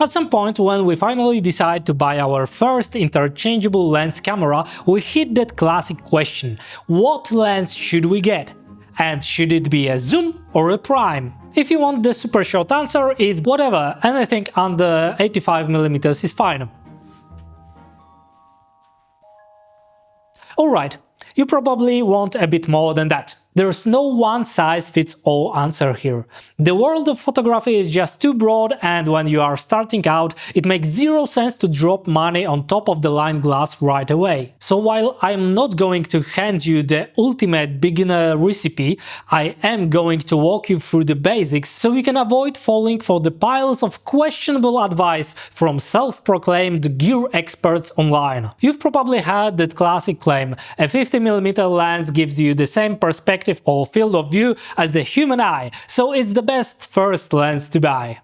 At some point, when we finally decide to buy our first interchangeable lens camera, we hit that classic question: what lens should we get? And should it be a zoom or a prime? If you want the super short answer, it's whatever, anything under 85mm is fine. Alright, you probably want a bit more than that. There's no one-size-fits-all answer here. The world of photography is just too broad, and when you are starting out, it makes zero sense to drop money on top-of-the-line glass right away. So while I'm not going to hand you the ultimate beginner recipe, I am going to walk you through the basics so you can avoid falling for the piles of questionable advice from self-proclaimed gear experts online. You've probably heard that classic claim: a 50mm lens gives you the same perspective or field of view as the human eye, so it's the best first lens to buy.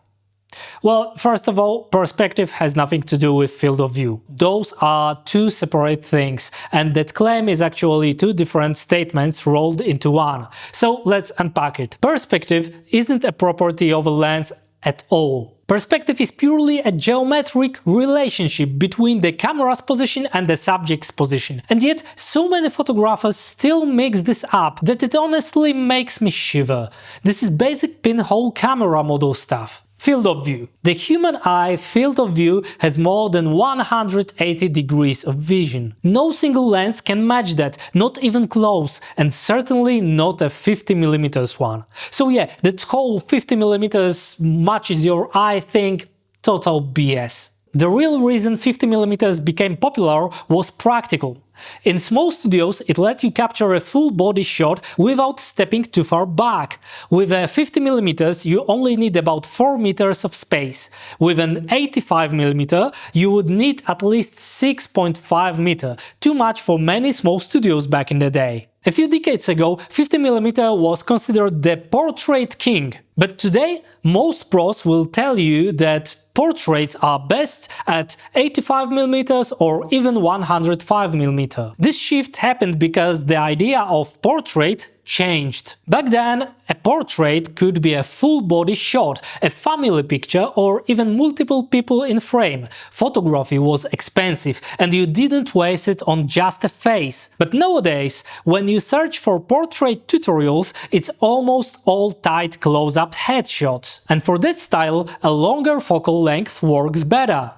Well, first of all, perspective has nothing to do with field of view. Those are two separate things, and that claim is actually two different statements rolled into one. So let's unpack it. Perspective isn't a property of a lens at all. Perspective is purely a geometric relationship between the camera's position and the subject's position. And yet, so many photographers still mix this up that it honestly makes me shiver. This is basic pinhole camera model stuff. Field of view. The human eye field of view has more than 180 degrees of vision. No single lens can match that, not even close, and certainly not a 50mm one. So yeah, that whole 50mm matches your eye thing, total BS. The real reason 50mm became popular was practical. In small studios, it let you capture a full body shot without stepping too far back. With a 50mm, you only need about 4 meters of space. With an 85mm, you would need at least 6.5 meters, too much for many small studios back in the day. A few decades ago, 50mm was considered the portrait king. But today, most pros will tell you that portraits are best at 85mm or even 105mm. This shift happened because the idea of portrait changed. Back then, a portrait could be a full-body shot, a family picture, or even multiple people in frame. Photography was expensive, and you didn't waste it on just a face. But nowadays, when you search for portrait tutorials, it's almost all tight close-up headshots. And for that style, a longer focal length works better.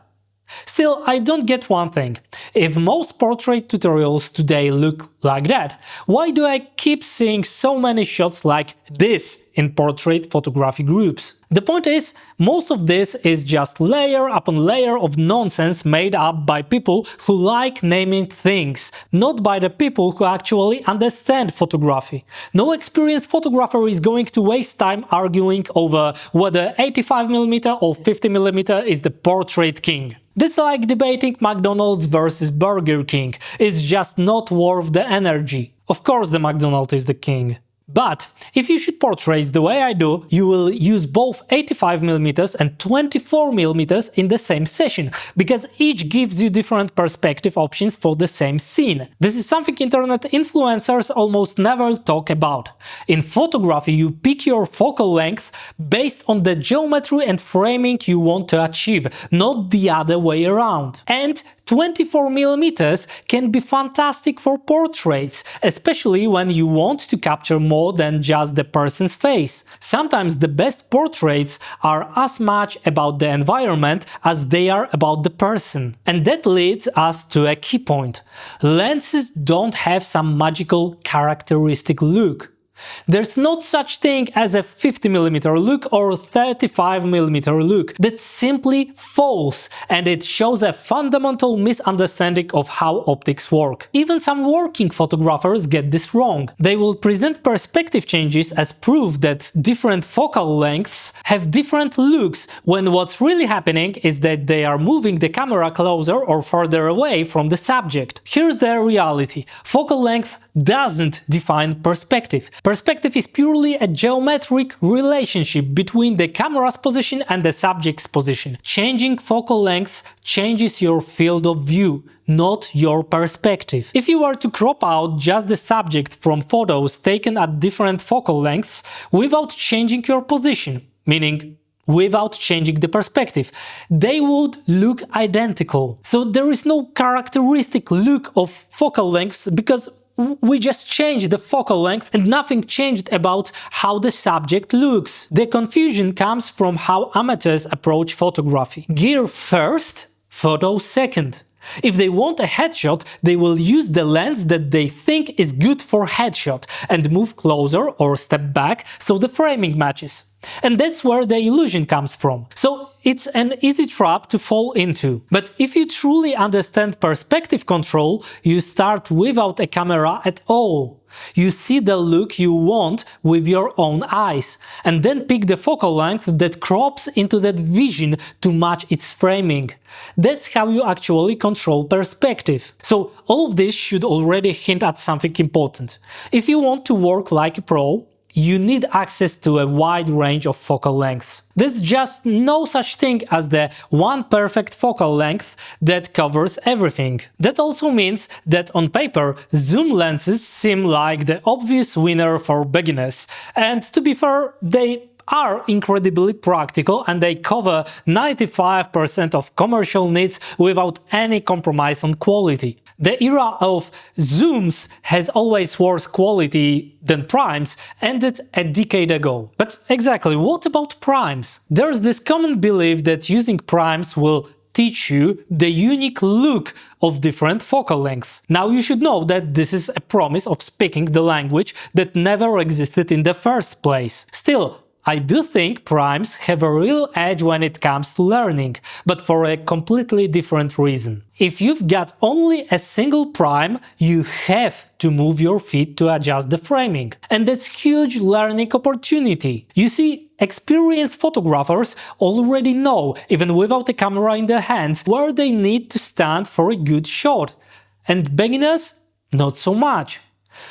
Still, I don't get one thing. If most portrait tutorials today look like that, why do I keep seeing so many shots like this in portrait photography groups? The point is, most of this is just layer upon layer of nonsense made up by people who like naming things, not by the people who actually understand photography. No experienced photographer is going to waste time arguing over whether 85mm or 50mm is the portrait king. This like debating McDonald's versus Burger King. It's just not worth the energy. Of course the McDonald's is the king. But if you shoot portraits the way I do, you will use both 85mm and 24mm in the same session, because each gives you different perspective options for the same scene. This is something internet influencers almost never talk about. In photography, you pick your focal length based on the geometry and framing you want to achieve, not the other way around. And 24mm can be fantastic for portraits, especially when you want to capture more than just the person's face. Sometimes the best portraits are as much about the environment as they are about the person. And that leads us to a key point. Lenses don't have some magical characteristic look. There's not such thing as a 50mm look or 35mm look. That's simply false, and it shows a fundamental misunderstanding of how optics work. Even some working photographers get this wrong. They will present perspective changes as proof that different focal lengths have different looks, when what's really happening is that they are moving the camera closer or further away from the subject. Here's the reality. Focal length doesn't define perspective. Perspective is purely a geometric relationship between the camera's position and the subject's position. Changing focal length changes your field of view, not your perspective. If you were to crop out just the subject from photos taken at different focal lengths without changing your position, meaning without changing the perspective. They would look identical. So there is no characteristic look of focal lengths because we just changed the focal length and nothing changed about how the subject looks. The confusion comes from how amateurs approach photography. Gear first, photo second. If they want a headshot, they will use the lens that they think is good for headshot and move closer or step back so the framing matches. And that's where the illusion comes from. So it's an easy trap to fall into. But if you truly understand perspective control, you start without a camera at all. You see the look you want with your own eyes, and then pick the focal length that crops into that vision to match its framing. That's how you actually control perspective. So all of this should already hint at something important. If you want to work like a pro, you need access to a wide range of focal lengths. There's just no such thing as the one perfect focal length that covers everything. That also means that on paper, zoom lenses seem like the obvious winner for beginners. And to be fair, they are incredibly practical and they cover 95% of commercial needs without any compromise on quality. The era of zooms has always worse quality than primes ended a decade ago. But exactly, what about primes? There's this common belief that using primes will teach you the unique look of different focal lengths. Now you should know that this is a promise of speaking the language that never existed in the first place. Still, I do think primes have a real edge when it comes to learning, but for a completely different reason. If you've got only a single prime, you have to move your feet to adjust the framing. And that's huge learning opportunity. You see, experienced photographers already know, even without a camera in their hands, where they need to stand for a good shot. And beginners, not so much.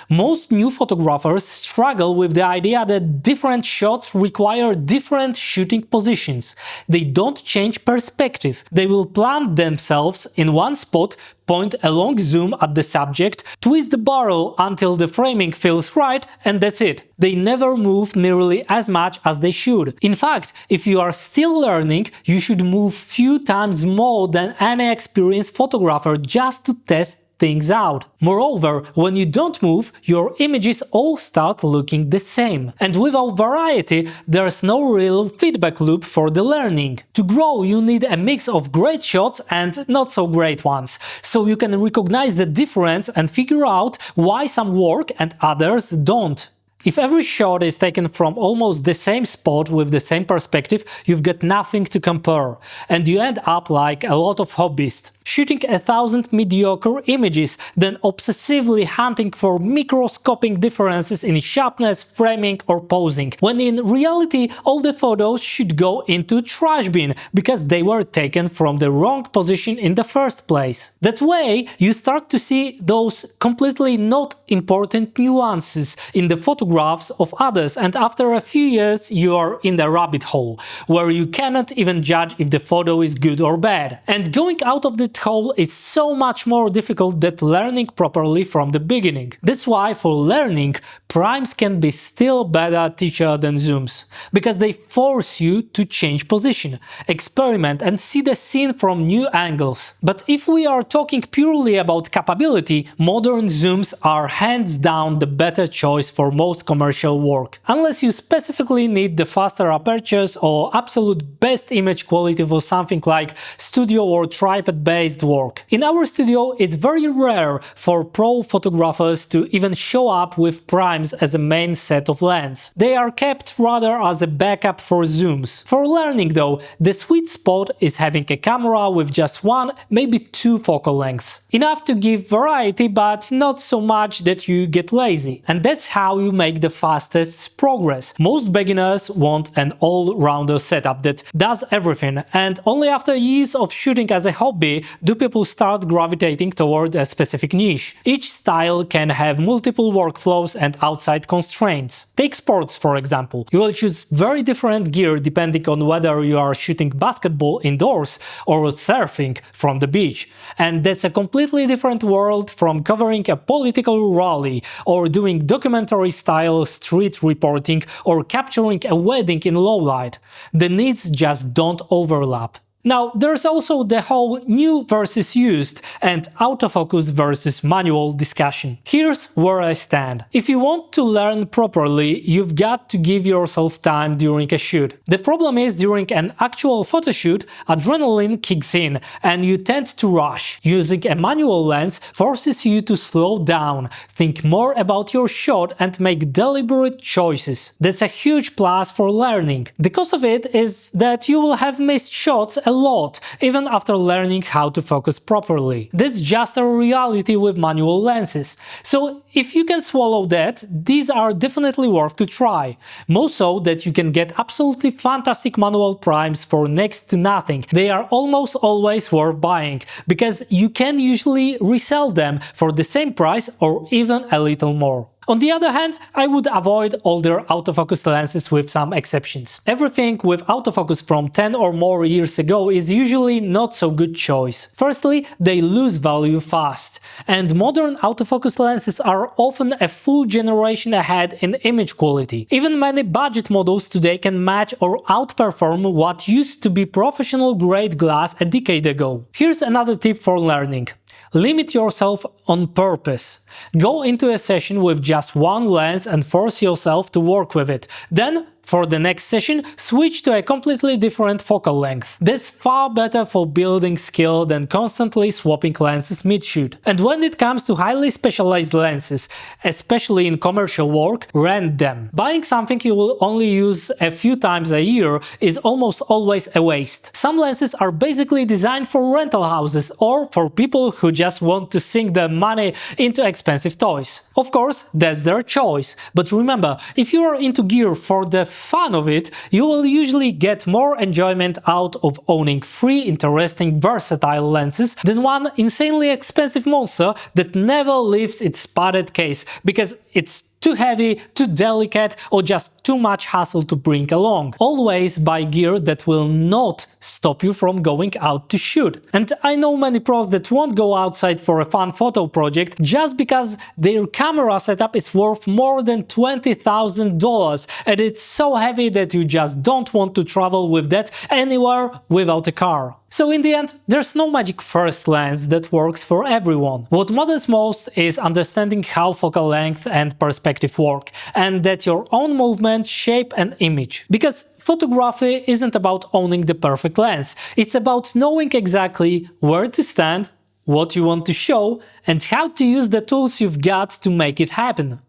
Most new photographers struggle with the idea that different shots require different shooting positions. They don't change perspective. They will plant themselves in one spot, point a long zoom at the subject, twist the barrel until the framing feels right, and that's it. They never move nearly as much as they should. In fact, if you are still learning, you should move few times more than any experienced photographer just to test things out. Moreover, when you don't move, your images all start looking the same. And without variety, there's no real feedback loop for the learning. To grow, you need a mix of great shots and not so great ones, so you can recognize the difference and figure out why some work and others don't. If every shot is taken from almost the same spot with the same perspective, you've got nothing to compare, and you end up like a lot of hobbyists, shooting 1,000 mediocre images, then obsessively hunting for microscopic differences in sharpness, framing or posing, when in reality all the photos should go into trash bin, because they were taken from the wrong position in the first place. That way, you start to see those completely not important nuances in the photographs of others, and after a few years you are in the rabbit hole, where you cannot even judge if the photo is good or bad. And going out of that hole is so much more difficult than learning properly from the beginning. That's why for learning, primes can be still better teacher than zooms, because they force you to change position, experiment and see the scene from new angles. But if we are talking purely about capability, modern zooms are hands down the better choice for most commercial work, unless you specifically need the faster apertures or absolute best image quality for something like studio or tripod-based work. In our studio, it's very rare for pro photographers to even show up with primes as a main set of lens. They are kept rather as a backup for zooms. For learning though, the sweet spot is having a camera with just one, maybe two focal lengths. Enough to give variety, but not so much that you get lazy. And that's how you make the fastest progress. Most beginners want an all-rounder setup that does everything, and only after years of shooting as a hobby do people start gravitating toward a specific niche. Each style can have multiple workflows and outside constraints. Take sports, for example. You will choose very different gear depending on whether you are shooting basketball indoors or surfing from the beach. And that's a completely different world from covering a political rally or doing documentary style versatile street reporting or capturing a wedding in low light. The needs just don't overlap. Now, there's also the whole new versus used and autofocus versus manual discussion. Here's where I stand. If you want to learn properly, you've got to give yourself time during a shoot. The problem is, during an actual photo shoot, adrenaline kicks in and you tend to rush. Using a manual lens forces you to slow down, think more about your shot and make deliberate choices. That's a huge plus for learning. The cost of it is that you will have missed shots a lot, even after learning how to focus properly. That's just a reality with manual lenses. So if you can swallow that, these are definitely worth to try. More so that you can get absolutely fantastic manual primes for next to nothing. They are almost always worth buying, because you can usually resell them for the same price or even a little more. On the other hand, I would avoid older autofocus lenses with some exceptions. Everything with autofocus from 10 or more years ago is usually not so good choice. Firstly, they lose value fast, and modern autofocus lenses are often a full generation ahead in image quality. Even many budget models today can match or outperform what used to be professional grade glass a decade ago. Here's another tip for learning. Limit yourself on purpose. Go into a session with just one lens and force yourself to work with it. Then, for the next session, switch to a completely different focal length. That's far better for building skill than constantly swapping lenses mid-shoot. And when it comes to highly specialized lenses, especially in commercial work, rent them. Buying something you will only use a few times a year is almost always a waste. Some lenses are basically designed for rental houses or for people who just want to sink their money into expensive toys. Of course, that's their choice, but remember, if you are into gear for the fun of it, you will usually get more enjoyment out of owning three interesting, versatile lenses than one insanely expensive monster that never leaves its padded case because it's too heavy, too delicate, or just too much hassle to bring along. Always buy gear that will not stop you from going out to shoot. And I know many pros that won't go outside for a fun photo project just because their camera setup is worth more than $20,000 and it's so heavy that you just don't want to travel with that anywhere without a car. So in the end, there's no magic first lens that works for everyone. What matters most is understanding how focal length and perspective work, and that your own movement shape an image. Because photography isn't about owning the perfect lens, it's about knowing exactly where to stand, what you want to show, and how to use the tools you've got to make it happen.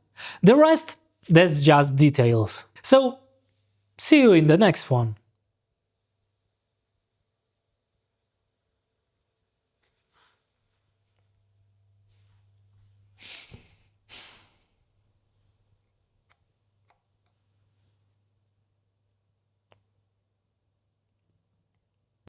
The rest, that's just details. So, see you in the next one.